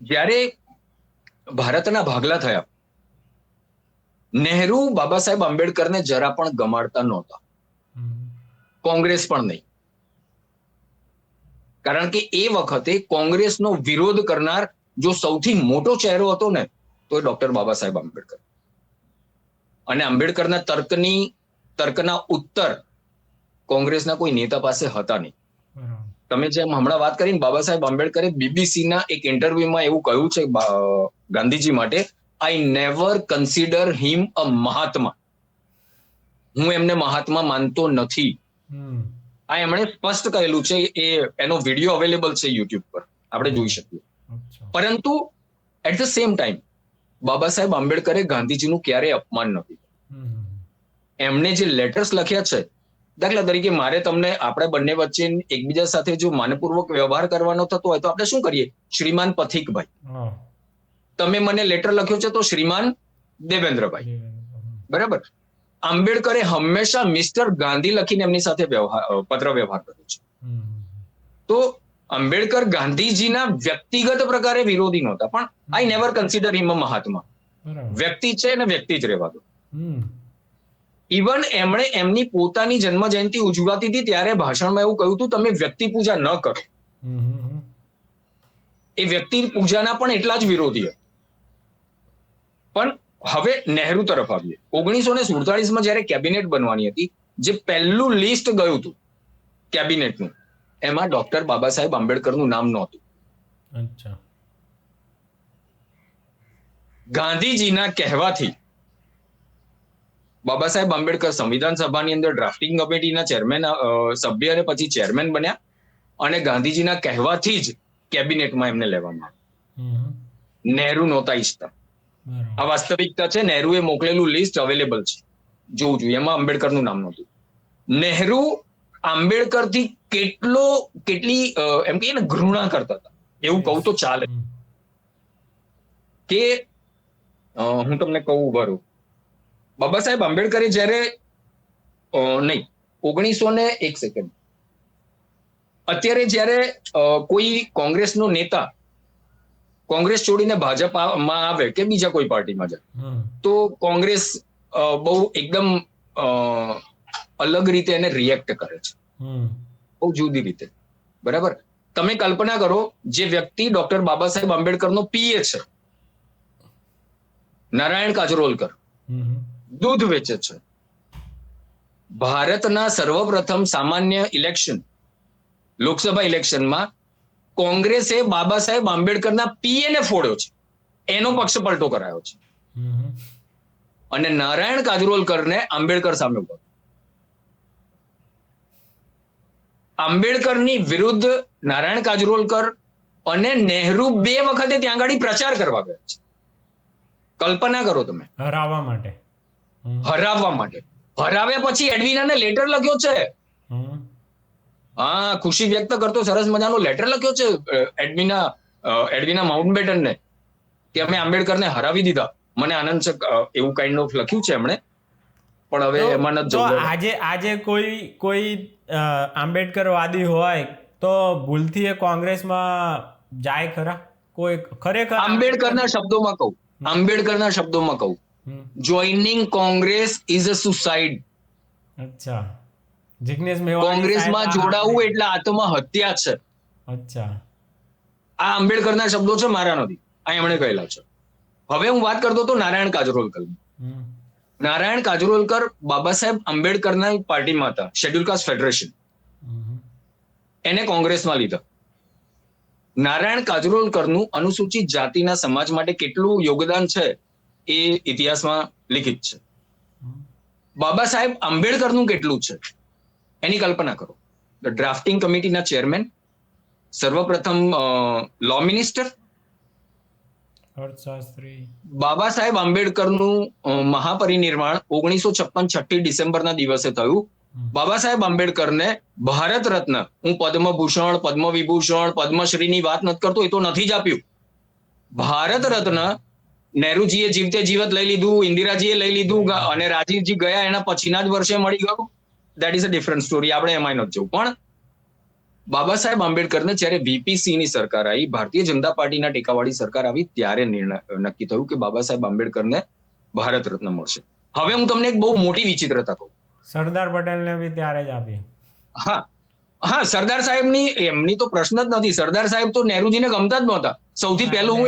જ્યારે ભારતના ભાગલા થયા, નહેરુ બાબા સાહેબ આંબેડકરને જરા પણ ગમાડતા નહોતા, કોંગ્રેસ પણ નહીં. કારણ કે એ વખતે કોંગ્રેસનો વિરોધ કરનાર જો સૌથી મોટો ચહેરો હતો ને, તો એ ડોક્ટર બાબા સાહેબ આંબેડકર. અને આંબેડકરના તર્કના ઉત્તર કોંગ્રેસના કોઈ નેતા પાસે હતા નહીં. તમે જેમ હમણાં વાત કરીને, બાબા સાહેબ આંબેડકરે બીબીસીના એક ઇન્ટરવ્યુમાં એવું કહ્યું છે ગાંધીજી માટે, આઈ નેવર કન્સિડર હિમ અ મહાત્મા. હું એમને મહાત્મા માનતો નથી. આ એમણે સ્પષ્ટ કહેલું છે. એનો વિડીયો અવેલેબલ છે યુટ્યુબ પર, આપણે જોઈ શકીએ. પરંતુ at the same time Baba Saheb આંબેડકરે ગાંધીજીનું ક્યારેય અપમાન નથી. એમને જે લેટર્સ લખ્યા છે, દાખલા તરીકે મારે તમને, આપણે બંને વચ્ચે એકબીજા સાથે જો માનપૂર્વક વ્યવહાર કરવાનો થતો હોય તો આપણે શું કરીએ? શ્રીમાન પથિકભાઈ. તમે મને લેટર લખ્યો છે તો શ્રીમાન દેવેન્દ્રભાઈ, બરાબર. આંબેડકરે હંમેશા મિસ્ટર ગાંધી લખીને એમની સાથે પત્ર વ્યવહાર કર્યો છે. તો આંબેડકર ગાંધીજીના વ્યક્તિગત પ્રકારે વિરોધી નહોતા, પણ આઈ નેવર કન્સિડર હિમ અ મહાત્મા. વ્યક્તિ છે ને વ્યક્તિ જ રહેવા દો. ઇવન એમણે એમની પોતાની જન્મ જયંતિ ઉજવાતી હતી ત્યારે ભાષણમાં એવું કહ્યું હતું, તમે વ્યક્તિ પૂજા ન કરો. એ વ્યક્તિ પૂજાના પણ એટલા જ વિરોધી હતા. પણ હવે નહેરુ તરફ આવીએ. 1947માં જયારે કેબિનેટ બનવાની હતી, જે પહેલું લિસ્ટ ગયું હતું કેબિનેટનું, એમાં ડોક્ટર બાબા સાહેબ આંબેડકરનું નામ નહોતું. ગાંધીજીના કહેવાથી બાબા સાહેબ આંબેડકર સંવિધાન સભાની અંદર ડ્રાફ્ટિંગ કમિટીના ચેરમેન, સભ્ય અને પછી ચેરમેન બન્યા. અને ગાંધીજીના કહેવાથી જ કેબિનેટમાં એમને લેવામાં આવ્યા. નહેરુ નહોતા ઈચ્છતા. આ વાસ્તવિકતા છે. નહેરુએ મોકલેલું લિસ્ટ અવેલેબલ છે, જોવું જોઈએ. એમાં આંબેડકરનું નામ નહોતું. નહેરુ આંબેડકરથી કેટલી એમ કહીએ ને ઘૃણા કરતા હતા, એવું કહું તો ચાલે. કે હું તમને કહું બરું, બાબા સાહેબ આંબેડકરે જ્યારે નહીં 1901 સેકન્ડ, અત્યારે જ્યારે કોઈ કોંગ્રેસનો નેતા કોંગ્રેસ છોડીને ભાજપમાં આવે કે બીજા કોઈ પાર્ટીમાં જાય, તો કોંગ્રેસ બહુ એકદમ અલગ રીતે એને રિએક્ટ કરે છે, બહુ જુદી રીતે. બરાબર. તમે કલ્પના કરો, જે વ્યક્તિ ડોક્ટર બાબા સાહેબ આંબેડકરનો પીએ છે, નારાયણ કાજરોલકર, દૂધ વેચે છે. ભારતના સર્વપ્રથમ સામાન્ય ઇલેક્શન, લોકસભા ઇલેક્શનમાં કોંગ્રેસે બાબા સાહેબ આંબેડકરના પીએને ફોડ્યો છે, એનો પક્ષ પલટો કરાયો છે. અને નારાયણ કાજરોલકરને આંબેડકર સામે ઉભો. આંબેડકરની વિરુદ્ધ નારાયણ કાજરોલકર અને નહેરુ 2 વખતે ત્યાં આગળ પ્રચાર કરવા ગયા છે. કલ્પના કરો તમે. હરાવવા માટે. હરાવ્યા પછી એડવિનાને લેટર લખ્યો છે. હા, ખુશી વ્યક્ત કરતો સરસ મજાનો લેટર લખ્યો છે એડવિના માઉન્ટબેટનને, કે અમે આંબેડકરને હરાવી દીધા. મને આનંદ છે, એવું કાઇન્ડ ઓફ લખ્યું છે એમણે. પણ હવે એમાં નથી જવું. આજે કોઈ આંબેડકરવાદી હોય તો ભૂલથી એ કોંગ્રેસમાં જાય ખરા? કોઈ ખરેખર આંબેડકરના શબ્દોમાં કહું, joining Congress is a suicide. અચ્છા. જિગ્નેશ મેવાણી કોંગ્રેસમાં જોડાવું એટલે આત્મહત્યા છે. અચ્છા. આ આંબેડકરના શબ્દો છે, મારા નથી. આ એમણે કહેલા છે. હવે હું વાત કરતો હતો નારાયણ કાજરોલકર. નારાયણ કાજરોલકર બાબા સાહેબ આંબેડકરના પાર્ટીમાં હતા, શેડ્યુલ કાસ્ટ ફેડરેશન. એને કોંગ્રેસમાં લીધા. નારાયણ કાજરોલકરનું અનુસૂચિત જાતિના સમાજ માટે કેટલું યોગદાન છે એ ઇતિહાસમાં લિખિત છે. બાબા સાહેબ આંબેડકરનું કેટલું છે એની કલ્પના કરો. ડ્રાફ્ટિંગ કમિટીના ચેરમેન, સર્વપ્રથમ લો મિનિસ્ટર, અર્થશાસ્ત્રી. બાબા સાહેબ આંબેડકરનું મહાપરિનિર્વાણ 1956 6 ડિસેમ્બરના દિવસે થયું. બાબા સાહેબ આંબેડકરને ભારત રત્ન, હું પદ્મભૂષણ, પદ્મવિભૂષણ, પદ્મશ્રીની વાત નથી કરતો, એ તો નથી જ આપ્યું. ભારત રત્ન નહેરુજીએ જીવતે જીવત લઈ લીધું, ઇન્દિરાજીએ લઈ લીધું, અને રાજીવજી ગયા એના પછીના જ વર્ષે મળી ગયું. That is a different story, આપણે એમાં નથી જવું. પણ બાબા સાહેબ આંબેડકરને જ્યારે VPC ની સરકાર આવી, ભારતીય જનતા પાર્ટીના ટેકાવાળી સરકાર આવી, ત્યારે નિર્ણય નક્કી થયું કે બાબા સાહેબ આંબેડકરને ભારત રત્ન મળશે. હવે હું તમને એક બહુ મોટી વિચિત્રતા કહું. સરદાર પટેલને બી ત્યારે જ આપી. હા હા, સરદાર સાહેબની એમની તો પ્રશ્ન જ નથી. સરદાર સાહેબ તો નહેરુજીને ગમતા જ નહોતા. સૌથી પહેલું હું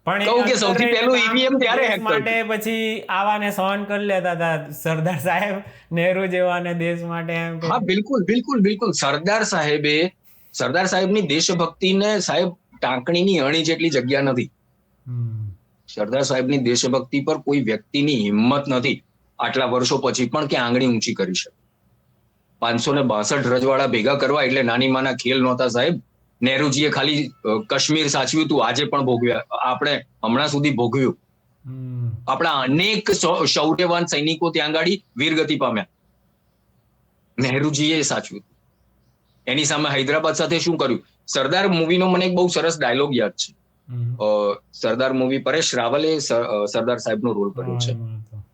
પણ કહું કે સૌથી પહેલું EVM ત્યારે દેશ હેક માટે કર્યું. પછી આવાને સહન કરી લેતા હતા સરદાર સાહેબ, નહેરુ જેવાને દેશ માટે એમ કે. હા, બિલકુલ બિલકુલ બિલકુલ. સરદાર સાહેબની દેશભક્તિને સાહેબ ટાંકણીની અણી જેટલી જગ્યા નથી. સરદાર સાહેબની દેશભક્તિ પર કોઈ વ્યક્તિની હિંમત નથી આટલા વર્ષો પછી પણ કે આંગળી ઊંચી કરી શકે. 562 રજવાડા ભેગા કરવા એટલે નાની માના ખેલ નહોતા સાહેબ. નહેરુજીએ ખાલી કાશ્મીર સાચવ્યું હતું, આજે પણ ભોગવ્યા આપણે, હમણાં સુધી ભોગવ્યું. આપણા અનેક શૌર્યવાન સૈનિકો ત્યાં ગાડી વીરગતિ પામ્યા. નહેરુજીએ સાચવ્યું. એની સામે હૈદરાબાદ સાથે શું કર્યું? સરદાર મૂવીનો મને એક બહુ સરસ ડાયલોગ યાદ છે. સરદાર મૂવી પરેશ રાવલે સરદાર સાહેબનો રોલ કર્યો છે.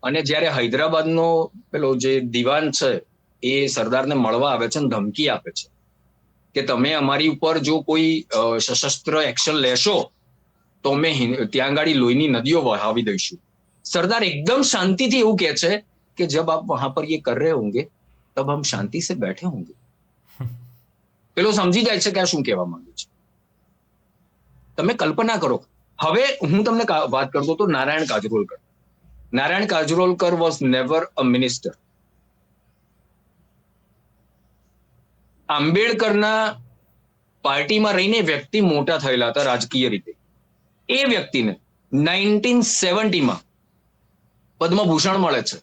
અને જ્યારે હૈદરાબાદનો પેલો જે દિવાન છે એ સરદારને મળવા આવે છે અને ધમકી આપે છે કે તમે અમારી ઉપર જો કોઈ સશસ્ત્ર એક્શન લેશો તો અમે ત્યાં ગાડી લોહીની નદીઓ વહાવી દઈશું. સરદાર એકદમ શાંતિથી એવું કહે છે કે જબ આપ વહાં પર ये कर रहे होंगे तब हम शांति से बैठे होंगे. પેલો સમજી જાય છે કે આ શું કહેવા માંગે છે. તમે કલ્પના કરો. હવે હું તમને વાત કરતો હતો Narayan Kajrolkar. Narayan Kajrolkar was never a minister. આંબેડકરના પાર્ટીમાં રહીને વ્યક્તિ મોટા થયેલા હતા રાજકીય રીતે. એ વ્યક્તિને 1970માં પદ્મભૂષણ મળે છે.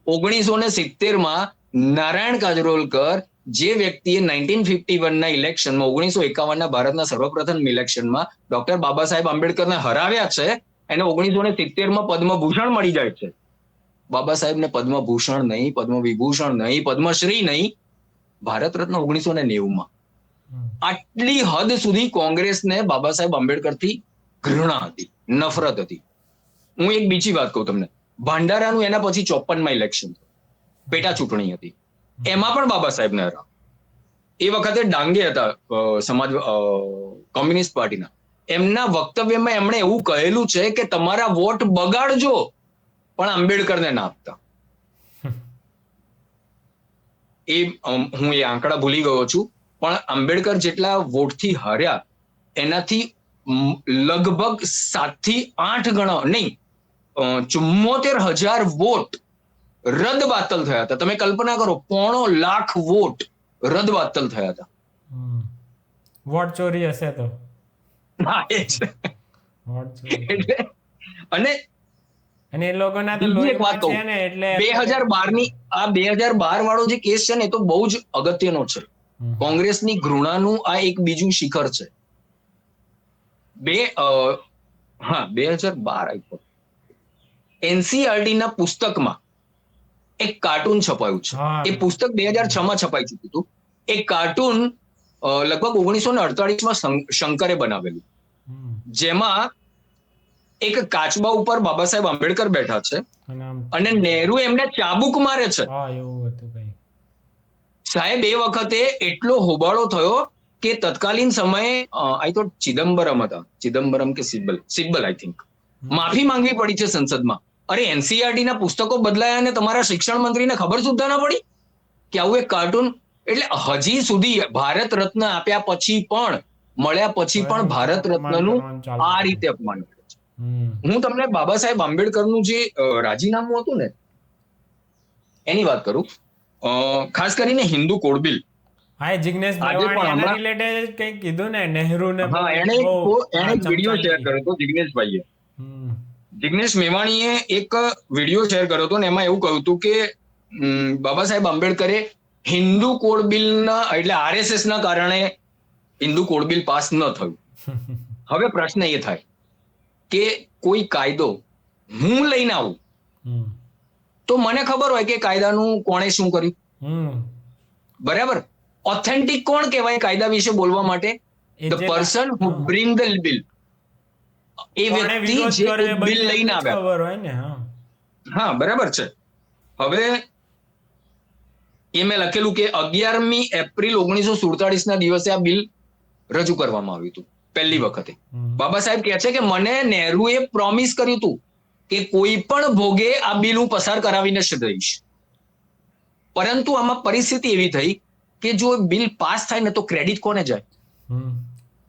1970માં નારાયણ કાજરોલકર, જે વ્યક્તિએ 1951ના ઇલેક્શનમાં 1951ના ભારતના સર્વપ્રથમ ઇલેક્શનમાં ડોક્ટર બાબા સાહેબ આંબેડકરને હરાવ્યા છે, એને 1970માં પદ્મભૂષણ મળી જાય છે. બાબા સાહેબને પદ્મભૂષણ નહીં, પદ્મવિભૂષણ નહીં, પદ્મશ્રી નહીં, ભારત રત્ન 1990માં. આટલી હદ સુધી કોંગ્રેસને બાબા સાહેબ આંબેડકરથી ઘૃણા હતી, નફરત હતી. હું એક બીજી વાત કહું તમને. ભાંડારાનું એના પછી 54માં ઇલેક્શન થયું, પેટા ચૂંટણી હતી. એમાં પણ બાબા સાહેબને હરાવ્યા. એ વખતે ડાંગે હતા કોમ્યુનિસ્ટ પાર્ટીના. એમના વક્તવ્યમાં એમણે એવું કહેલું છે કે તમારા વોટ બગાડજો પણ આંબેડકરને ના આપતા. હું એ આંકડા ભૂલી ગયો છું, પણ આંબેડકર જેટલા વોટથી હાર્યા એનાથી લગભગ 7 થી 8 ગણા નહીં, 74,000 વોટ રદ બાતલ થયા હતા. તમે કલ્પના કરો, 1.5 લાખ વોટ રદ બાતલ થયા હતા. વોટ ચોરી હશે તો. હા, એ છે. અને એ લોકોના તો બીજી એક વાત કહું, છે ને એટલે 2012 વાળો જે કેસ છે ને એ તો બહુ જ અગત્યનો છે. કોંગ્રેસની ઘૃણાનું આ એક બીજું શિખર છે. 2012 આપ્યો. NCERT ના પુસ્તકમાં એક કાર્ટૂન છપાયું છે. એ પુસ્તક 2006માં છપાઈ ચૂક્યું હતું. એ કાર્ટૂન લગભગ 1948માં શંકરે બનાવેલું, જેમાં એક કાચબા ઉપર બાબા સાહેબ આંબેડકર બેઠા છે અને નહેરુ એમને ચાબુક મારે છે. સાહેબ એ વખતે એટલો હોબાળો થયો કે તત્કાલીન સમયે આઈ થોટ ચિદમ્બરમ કે સિબ્બલ આઈ થિંક માફી માંગવી પડી છે સંસદમાં. અરે NCERT ના પુસ્તકો બદલાયા અને તમારા શિક્ષણ મંત્રીને ખબર સુદ્ધા ના પડી કે આવું એક કાર્ટૂન. એટલે હજી સુધી ભારત રત્ન આપ્યા પછી પણ, મળ્યા પછી પણ ભારત રત્નનું આ રીતે અપમાન કરે છે. હું તમને બાબા સાહેબ આંબેડકરનું જે રાજીનામું હતું ને એની વાત કરું, ખાસ કરીને હિન્દુ કોડ બિલ. હા, જિગ્નેશ મેવાણી એના રિલેટેડ કંઈક કીધું ને, નહેરુને. હા, એને એક વિડિયો શેર કર્યો હતો જિગ્નેશભાઈએ. જિગ્નેશ મેવાણીએ એક વિડિયો શેર કર્યો હતો ને એમાં એવું કહ્યું હતું કે બાબા સાહેબ આંબેડકરે હિન્દુ કોડ બિલના, એટલે RSS ના કારણે હિન્દુ કોડ બિલ પાસ ન થયું. હવે પ્રશ્ન એ થાય કે કોઈ કાયદો હું લઈને આવું તો મને ખબર હોય કે કાયદાનું કોણે શું કર્યું, બરાબર. ઓથેન્ટિક કોણ કહેવાય કાયદા વિશે બોલવા માટે? The person who bring the bill. એ વ્યક્તિ જે બિલ લઈને આવ્યા. હા, બરાબર છે. હવે એ મેં લખેલું કે 11મી એપ્રિલ 1947 ના દિવસે આ બિલ રજૂ કરવામાં આવ્યું હતું પહેલી વખતે. બાબા સાહેબ કહે છે કે મને નહેરુએ પ્રોમિસ કર્યું હતું કે કોઈ પણ ભોગે આ બિલ હું પસાર કરાવીને જ રહીશ. પરંતુ આમાં પરિસ્થિતિ એવી થઈ કે જો બિલ પાસ થાય ને તો ક્રેડિટ કોને જાય?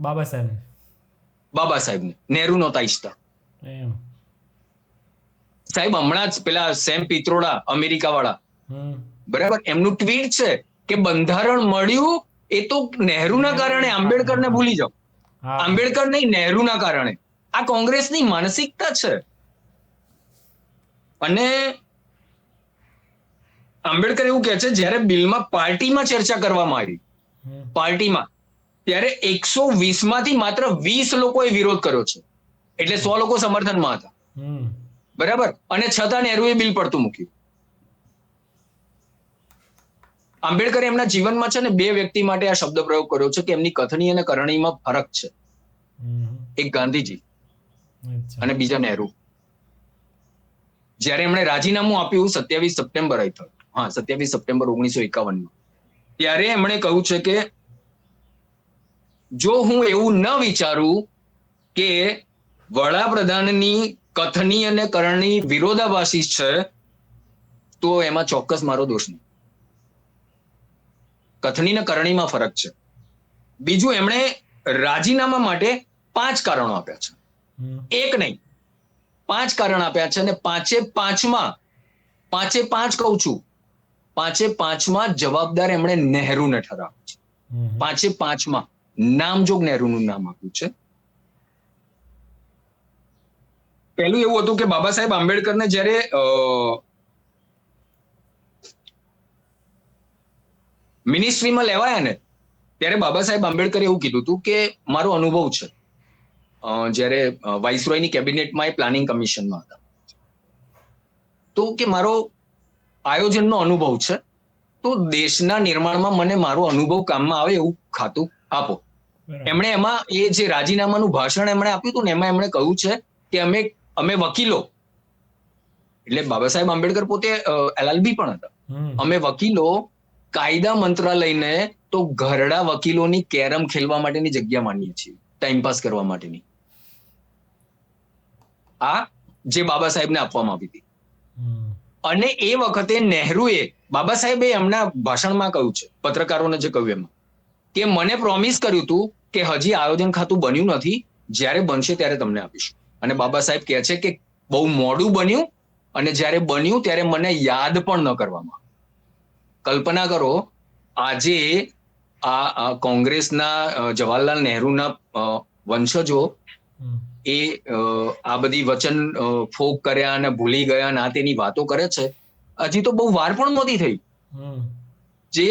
બાબા સાહેબ. બાબા સાહેબને. નહેરુ નહોતા ઈચ્છતા. સાહેબ હમણાં જ પેલા સેમ પિત્રોડા અમેરિકા વાળા, બરાબર, એમનું ટ્વીટ છે કે બંધારણ મળ્યું એ તો નહેરુના કારણે, આંબેડકરને ભૂલી જાઓ. આંબેડકર નહીં, નહેરુના કારણે. આ કોંગ્રેસની માનસિકતા છે. અને આંબેડકર એવું કહે છે જ્યારે બિલમાં પાર્ટીમાં ચર્ચા કરવામાં આવી, પાર્ટીમાં, ત્યારે 120 માંથી માત્ર 20 લોકોએ વિરોધ કર્યો છે. એટલે 100 લોકો સમર્થનમાં હતા. બરાબર. અને છતાં નહેરુએ બિલ પડતું મૂક્યું. આંબેડકરે એમના જીવનમાં છે ને 2 વ્યક્તિ માટે આ શબ્દ પ્રયોગ કર્યો છે કે એમની કથની અને કરણીમાં ફરક છે. એક ગાંધીજી અને બીજા નહેરુ. જ્યારે એમણે રાજીનામું આપ્યું 27 સપ્ટેમ્બર 1951 ત્યારે એમણે કહ્યું છે કે જો હું એવું ન વિચારું કે વડાપ્રધાનની કથની અને કરણી વિરોધાભાસી છે તો એમાં ચોક્કસ મારો દોષ નહીં. કથની અને કરણીમાં ફરક છે. બીજું, એમણે રાજીનામા માટે 5 કારણો આપ્યા છે. એક નહીં, 5 કારણ આપ્યા છે. અને 5 કહું છું, 5 જવાબદાર એમણે નહેરુને ઠરાવ્યા છે. 5 નામજોગ નહેરુનું નામ આપ્યું છે. પહેલું એવું હતું કે બાબા સાહેબ આંબેડકરને જ્યારે મિનિસ્ટ્રીમાં લેવાયા ને ત્યારે બાબા સાહેબ આંબેડકરે એવું કીધું હતું કે મારો અનુભવ છે, જ્યારે વાઇસરોયની કેબિનેટમાં એ પ્લાનિંગ કમિશનમાં હતા, તો કે મારો આયોજનનો અનુભવ છે, તો દેશના નિર્માણમાં મને મારો અનુભવ કામમાં આવે એવું ખાતું આપો. એમણે એમાં એ જે રાજીનામાનું ભાષણ એમણે આપ્યું હતું ને એમાં એમણે કહ્યું છે કે અમે વકીલો, એટલે બાબા સાહેબ આંબેડકર પોતે LLB પણ હતા, અમે વકીલો કાયદા મંત્રાલયને તો ઘરડા વકીલોની કેરમ ખેલવા માટેની જગ્યા માનીએ છીએ, ટાઈમપાસ કરવા માટેની. આ જે બાબા સાહેબને આપવામાં આવી હતી. અને એ વખતે નહેરુએ, બાબા સાહેબે એમના ભાષણમાં કહ્યું છે, પત્રકારોને જે કહ્યું એમાં, કે મને પ્રોમિસ કર્યું હતું કે હજી આયોજન ખાતું બન્યું નથી, જ્યારે બનશે ત્યારે તમને આપીશું. અને બાબા સાહેબ કહે છે કે બહુ મોડું બન્યું અને જ્યારે બન્યું ત્યારે મને યાદ પણ ન કરવામાં. કલ્પના કરો, આજે આ કોંગ્રેસના જવાહરલાલ નહેરુના વંશજો એ આ બધી વચન ફોક કર્યા અને ભૂલી ગયા અને આ તેની વાતો કરે છે. હજી તો બહુ વાર પણ નહોતી થઈ. જે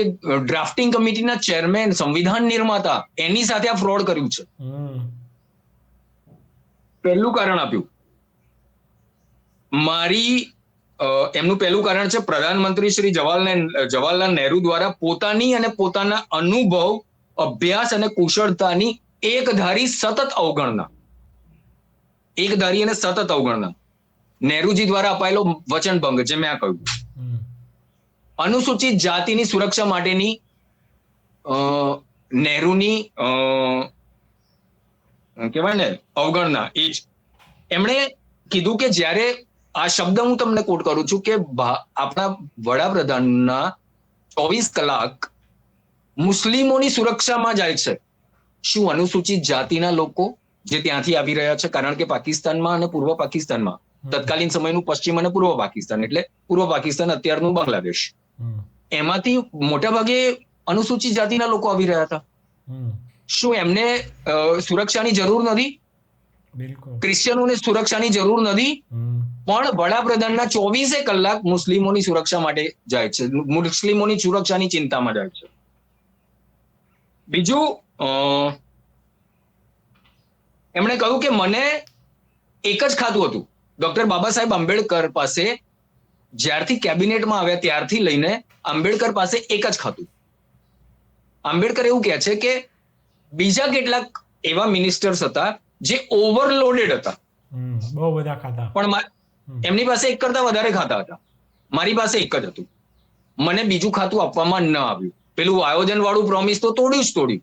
ડ્રાફ્ટિંગ કમિટીના ચેરમેન, સંવિધાન નિર્માતા, એની સાથે આ ફ્રોડ કર્યું છે. પહેલું કારણ આપ્યું. એમનું પહેલું કારણ છે પ્રધાનમંત્રી શ્રી જવાહરલાલ નહેરુ દ્વારા પોતાની અને પોતાના અનુભવ, અભ્યાસ અને કુશળતાની એકધારી અને સતત અવગણના. નહેરુજી દ્વારા અપાયેલો વચનભંગ, જે મેં આ કહ્યું. અનુસૂચિત જાતિની સુરક્ષા માટેની નહેરુની કહેવાય ને અવગણના. એ જ એમણે કીધું કે જ્યારે આ શબ્દ હું તમને કોટ કરું છું કે આપણા વડાપ્રધાનના 24 કલાક મુસ્લિમોની સુરક્ષામાં જાય છે. શું અનુસૂચિત જાતિના લોકો જે ત્યાંથી આવી રહ્યા છે, કારણ કે પાકિસ્તાનમાં અને પૂર્વ પાકિસ્તાનમાં, તત્કાલીન સમયનું પશ્ચિમ અને પૂર્વ પાકિસ્તાન, એટલે પૂર્વ પાકિસ્તાન અત્યારનું બાંગ્લાદેશ, એમાંથી મોટા ભાગે અનુસૂચિત જાતિના લોકો આવી રહ્યા હતા. શું એમને સુરક્ષાની જરૂર નથી? ક્રિશ્ચિયનોને સુરક્ષાની જરૂર નથી, પણ વડાપ્રધાનના 24 કલાક મુસ્લિમોની સુરક્ષા માટે જાય છે, મુસ્લિમોની સુરક્ષાની ચિંતામાં જાય છે. બીજું, એમણે કહ્યું કે મને એક જ ખાતું હતું. ડોક્ટર બાબા સાહેબ આંબેડકર પાસે જ્યારથી કેબિનેટમાં આવ્યા ત્યારથી લઈને આંબેડકર પાસે એક જ ખાતું. આંબેડકર એવું કહે છે કે બીજા કેટલાક એવા મિનિસ્ટર્સ હતા જે ઓવરલોડેડ હતા, બહુ બધા ખાતા, પણ એમની પાસે એક કરતા વધારે ખાતા હતા. મારી પાસે એક જ હતું. મને બીજું ખાતું આપવામાં ન આવ્યું. પેલું આયોજન વાળું પ્રોમિસ તો તોડ્યું,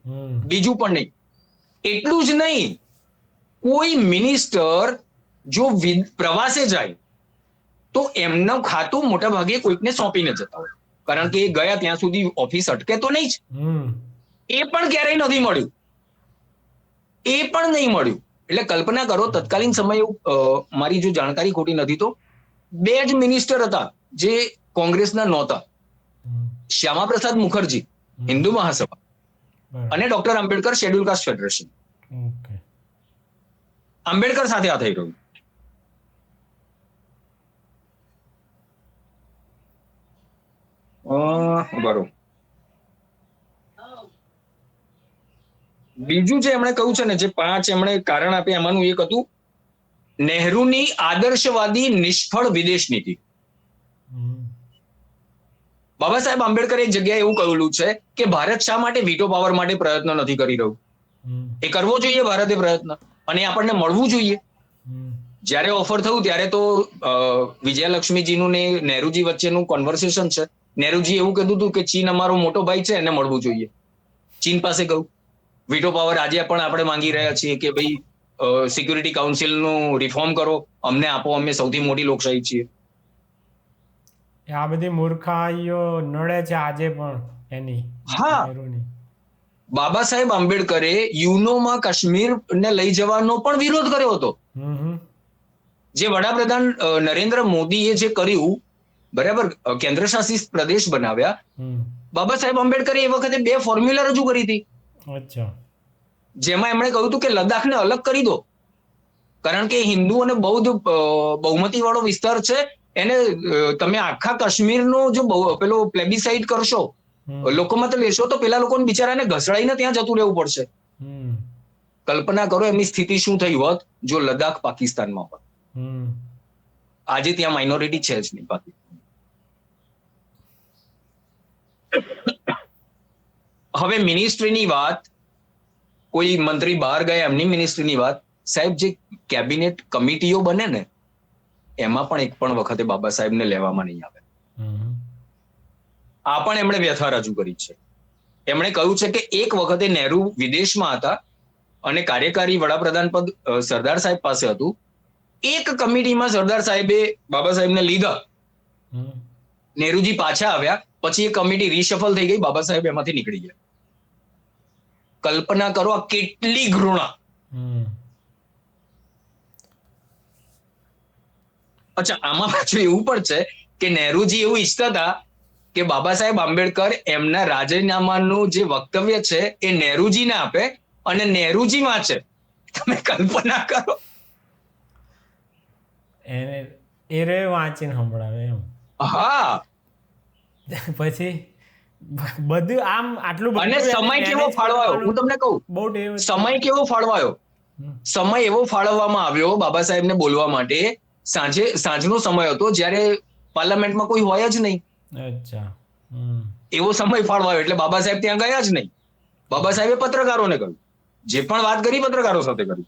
બીજું પણ નહીં. એટલું જ નહીં, કોઈ મિનિસ્ટર જો પ્રવાસે જાય તો એમનું ખાતું મોટા ભાગે કોઈકને સોંપીને જતા હોય, કારણ કે એ ગયા ત્યાં સુધી ઓફિસ અટકે તો નહીં જ. એ પણ ક્યારેય નથી મળ્યું, એ પણ નહીં મળ્યું. એટલે કલ્પના કરો, તત્કાલીન સમયે મારી જો જાણકારી ખોટી નથી તો 2 જ મિનિસ્ટર હતા જે કોંગ્રેસના નહોતા, શ્યામાપ્રસાદ મુખર્જી હિન્દુ મહાસભા અને doctor Ambedkar schedule caste federation. Ambedkar સાથે આ થઈ રહ્યું. બરોબર. બીજું જે એમણે કહ્યું છે ને, જે 5 એમણે કારણ આપ્યા, એમાંનું એક હતું નહેરુની આદર્શવાદી નિષ્ફળ વિદેશ નીતિ. બાબા સાહેબ આંબેડકરે એક જગ્યાએ એવું કહેલું છે કે ભારત શા માટે વીટો પાવર માટે પ્રયત્ન નથી કરી રહ્યું. એ કરવો જોઈએ ભારતે પ્રયત્ન, અને આપણને મળવું જોઈએ. જ્યારે ઓફર થયું ત્યારે તો વિજયાલક્ષ્મીજીનું ને નહેરુજી વચ્ચેનું કોન્વર્સેશન છે. નહેરુજી એવું કીધું હતું કે ચીન અમારો મોટો ભાઈ છે, એને મળવું જોઈએ. ચીન પાસે ગયું. વીટો પાવર આજે પણ આપણે માંગી રહ્યા છીએ કે ભાઈ સિક્યુરિટી કાઉન્સિલનું રિફોર્મ કરો, અમને આપો, અમે સૌથી મોટી લોકશાહી છીએ. આ બધી મૂર્ખાઈઓ નડે છે આજે પણ એની. હા, બાબા સાહેબ આંબેડકરે યુનોમાં કાશ્મીરને લઈ જવાનો પણ વિરોધ કર્યો હતો. જે વડાપ્રધાન નરેન્દ્ર મોદીએ જે કર્યું, બરાબર, કેન્દ્ર શાસિત પ્રદેશ બનાવ્યા, બાબા સાહેબ આંબેડકરે એ વખતે 2 ફોર્મ્યુલા રજૂ કરી હતી. જેમાં એમણે કહ્યું હતું કે લદ્દાખને અલગ કરી દો, કારણ કે હિન્દુ અને બૌદ્ધ બહુમતી વાળો વિસ્તાર છે, એને તમે આખા કાશ્મીરનો જો પેલો પ્લેબિસાઇડ કરશો, લોકોમાં તો લેશો, તો પેલા લોકોને બિચારાને ઘસડાઈને ત્યાં જતું રહેવું પડશે. કલ્પના કરો એમની સ્થિતિ શું થઈ હોત જો લદ્દાખ પાકિસ્તાનમાં હોત. આજે ત્યાં માઇનોરિટી છે જ નહીં પાકિસ્તાન. હવે મિનિસ્ટ્રીની વાત, કોઈ મંત્રી બહાર ગયા એમની મિનિસ્ટ્રીની વાત, સાહેબ જે કેબિનેટ કમિટીઓ બને ને એમાં પણ એક પણ વખતે બાબા સાહેબને લેવામાં નહીં આવે. આ પણ એમણે વ્યથા રજૂ કરી છે. એમણે કહ્યું છે કે એક વખતે નહેરુ વિદેશમાં હતા અને કાર્યકારી વડાપ્રધાન પદ સરદાર સાહેબ પાસે હતું. એક કમિટીમાં સરદાર સાહેબે બાબા સાહેબને લીધા, નહેરુજી પાછા આવ્યા, પછી એ કમિટી રીશફલ થઈ ગઈ, બાબા સાહેબ એમાંથી નીકળી ગયા. કલ્પના કરો આ કેટલી ઘૃણા. અચ્છા, આમાં પાછું એવું પણ છે કે નહેરુજી એવું ઈચ્છતા હતા કે બાબા સાહેબ આંબેડકર એમના રાજીનામાનું જે વક્તવ્ય છે એ નહેરુજીને આપે અને નહેરુજી વાંચે. તમે કલ્પના કરો. એ રે વાંચીને સંભળાવે એમ. હા, પછી બધું આમ આટલું બધું. અને સમય કેવો ફાળવાયો, હું તમને કહું, સમય કેવો ફાળવાયો. સમય એવો ફાળવવામાં આવ્યો બાબા સાહેબને બોલવા માટે. સાંજનો સમય હતો જ્યારે પાર્લામેન્ટમાં કોઈ હોય જ નહીં. અચ્છા, એવો સમય ફાળવાયો એટલે બાબા સાહેબ ત્યાં ગયા જ નહીં. બાબા સાહેબે પત્રકારોને કહ્યું, જે પણ વાત કરી પત્રકારો સાથે કરી.